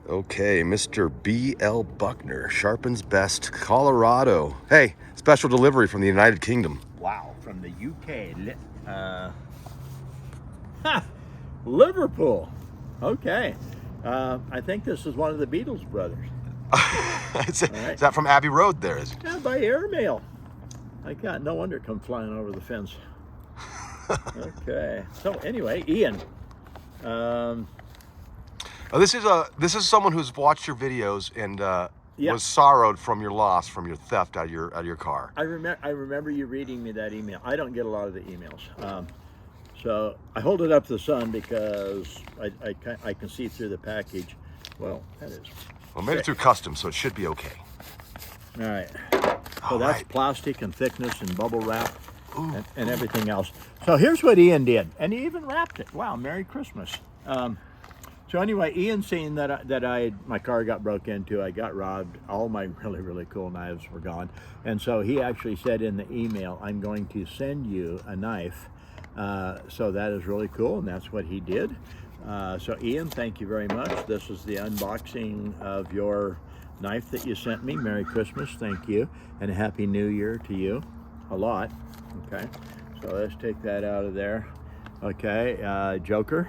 Okay, Mr. B.L. Buckner, Sharpen's Best, Colorado. Hey, special delivery from the United Kingdom. Wow, from the UK. Liverpool. Okay. I think this is one of the Beatles brothers. Is that from Abbey Road there? Is it? Yeah, by airmail. I got no wonder it come flying over the fence. Okay. So anyway, Ian. This is someone who's watched your videos and was sorrowed from your loss, from your theft out of your car. I remember you reading me that email. I don't get a lot of the emails. So I hold it up to the sun because I can see through the package. Well, that is. Well, made it through customs, so it should be okay. All right. So that's plastic and thickness and bubble wrap and everything else. So here's what Ian did, and he even wrapped it. Wow, Merry Christmas. So anyway, Ian seen that my car got broke into, I got robbed, all my really cool knives were gone, and so he actually said in the email, I'm going to send you a knife. So that is really cool, and that's what he did. So Ian, thank you very much. This is the unboxing of your knife that you sent me. Merry Christmas, thank you, and a Happy New Year to you, a lot. Okay, so let's take that out of there. Okay, Joker.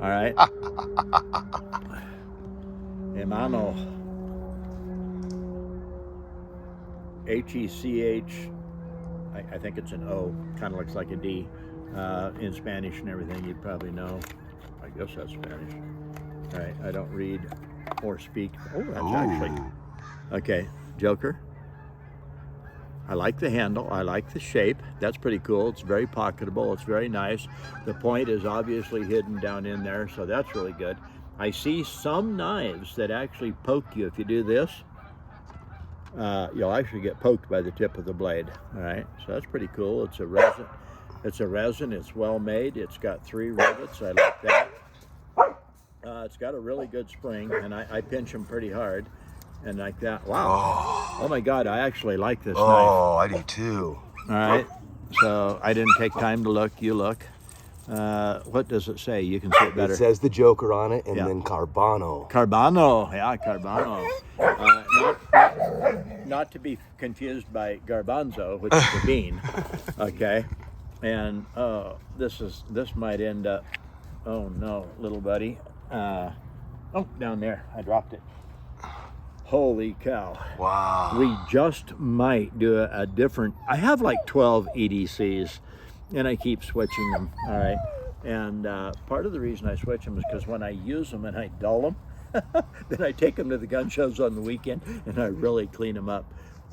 All right. Emano. H-E-C-H. I think it's an O. Kind of looks like a D. In Spanish and everything, you probably know. I guess that's Spanish. All right, I don't read or speak. Oh, that's actually. Okay, Joker. I like the handle. I like the shape. That's pretty cool. It's very pocketable. It's very nice. The point is obviously hidden down in there, so that's really good. I see some knives that actually poke you. If you do this, you'll actually get poked by the tip of the blade. All right, so that's pretty cool. It's a resin. It's well made. It's got 3 rivets. I like that. It's got a really good spring, and I pinch them pretty hard. And like that. Wow. Oh my God, I actually like this knife. Oh, I do too. All right. So I didn't take time to look. You look. What does it say? You can see it better. It says the Joker on it, and then Carbano. Carbano. Yeah, Carbano. Not to be confused by garbanzo, which is the bean. Okay. And this might end up. Oh no, little buddy. Oh, down there. I dropped it. Holy cow. Wow. We just might do a different, I have like 12 EDCs and I keep switching them, all right? And part of the reason I switch them is because when I use them and I dull them, then I take them to the gun shows on the weekend and I really clean them up.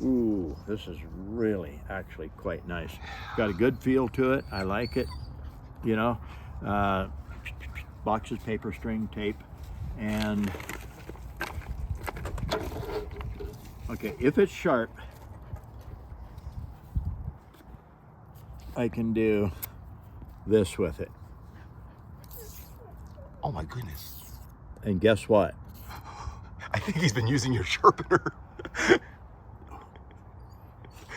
Ooh, this is really actually quite nice. Got a good feel to it. I like it, you know. Boxes, paper, string, tape, and okay, if it's sharp, I can do this with it. Oh my goodness. And guess what? I think he's been using your sharpener.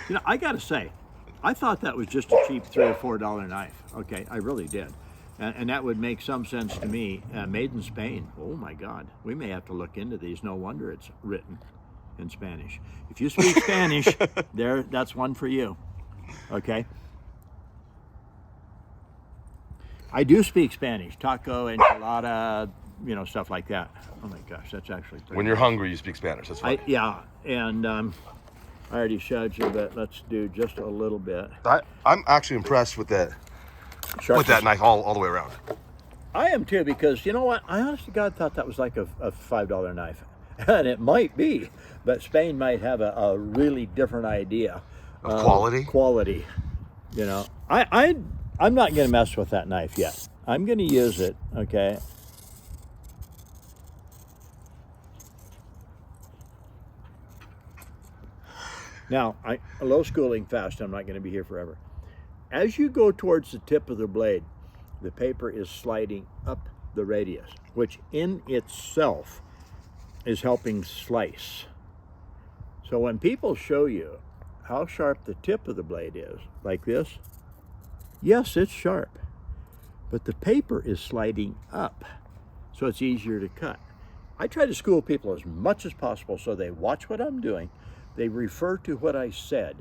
You know, I gotta say, I thought that was just a cheap $3 or $4 knife. Okay, I really did. And that would make some sense to me. Made in Spain. Oh my God. We may have to look into these. No wonder it's written in Spanish. If you speak Spanish, that's one for you. Okay. I do speak Spanish. Taco, enchilada, you know, stuff like that. Oh my gosh, that's actually pretty When you're hungry, you speak Spanish. That's right. Yeah, and I already showed you, but let's do just a little bit. I'm actually impressed with that. Sharpness. With that knife all the way around. I am too, because you know what? I honest to God thought that was like a $5 knife. And it might be, but Spain might have a really different idea. Of quality? Quality. You know, I'm not going to mess with that knife yet. I'm going to use it, okay? Now, low schooling fast. I'm not going to be here forever. As you go towards the tip of the blade, the paper is sliding up the radius, which in itself is helping slice. So when people show you how sharp the tip of the blade is, like this, yes, it's sharp, but the paper is sliding up, so it's easier to cut. I try to school people as much as possible so they watch what I'm doing, they refer to what I said,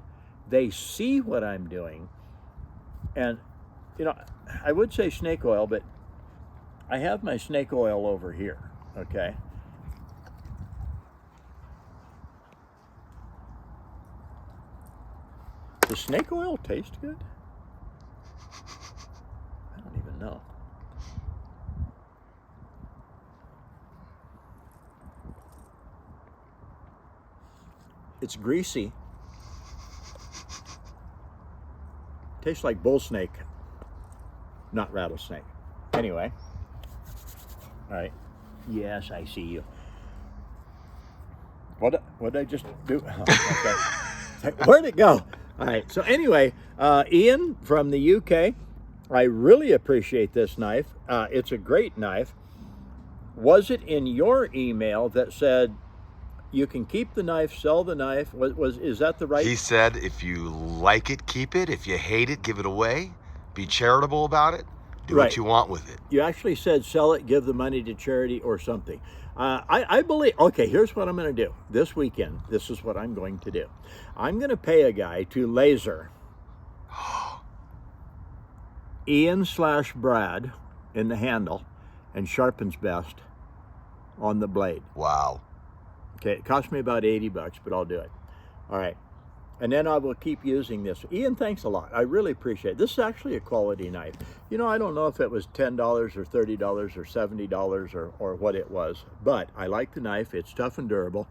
they see what I'm doing, and you know, I would say snake oil, but I have my snake oil over here, okay? Does snake oil taste good? I don't even know. It's greasy. Tastes like bull snake, not rattlesnake. Anyway, all right. Yes, I see you. What did I just do? Oh, okay. Where'd it go? All right. So anyway, Ian from the UK, I really appreciate this knife. It's a great knife. Was it in your email that said you can keep the knife, sell the knife? Is that the right? He said, if you like it, keep it. If you hate it, give it away. Be charitable about it. Do Right. what you want with it. You actually said sell it, give the money to charity or something. I believe, okay, here's what I'm going to do. This weekend, this is what I'm going to do. I'm going to pay a guy to laser Ian/Brad in the handle and sharpens best on the blade. Wow. Okay, it cost me about $80, but I'll do it. All right. And then I will keep using this. Ian, thanks a lot. I really appreciate it. This is actually a quality knife. You know, I don't know if it was $10 or $30 or $70 or what it was, but I like the knife. It's tough and durable.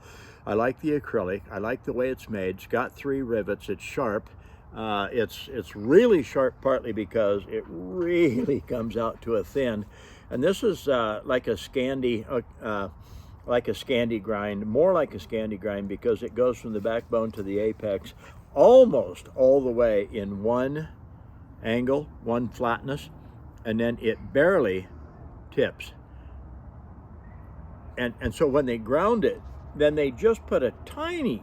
I like the acrylic. I like the way it's made. It's got 3 rivets. It's sharp. It's really sharp partly because it really comes out to a thin. And this is like a Scandi grind, more like a Scandi grind because it goes from the backbone to the apex almost all the way in one angle, one flatness, and then it barely tips. And so when they ground it, then they just put a tiny,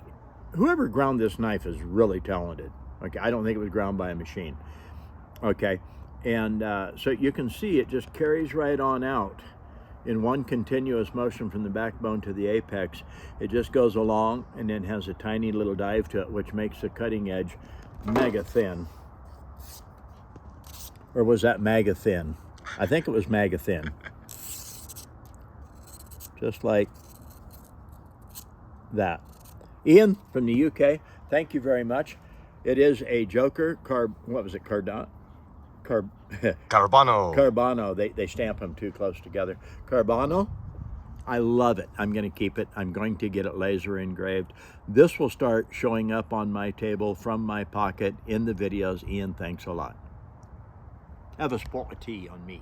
whoever ground this knife is really talented. Okay, I don't think it was ground by a machine. Okay, and so you can see it just carries right on out in one continuous motion from the backbone to the apex. It just goes along and then has a tiny little dive to it, which makes the cutting edge mega thin. Or was that mega thin? I think it was mega thin. Just like that. Ian from the UK, thank you very much. It is a Joker Carbano. They stamp them too close together. Carbano. I love it. I'm going to keep it. I'm going to get it laser engraved. This will start showing up on my table from my pocket in the videos. Ian, thanks a lot. Have a spot of tea on me.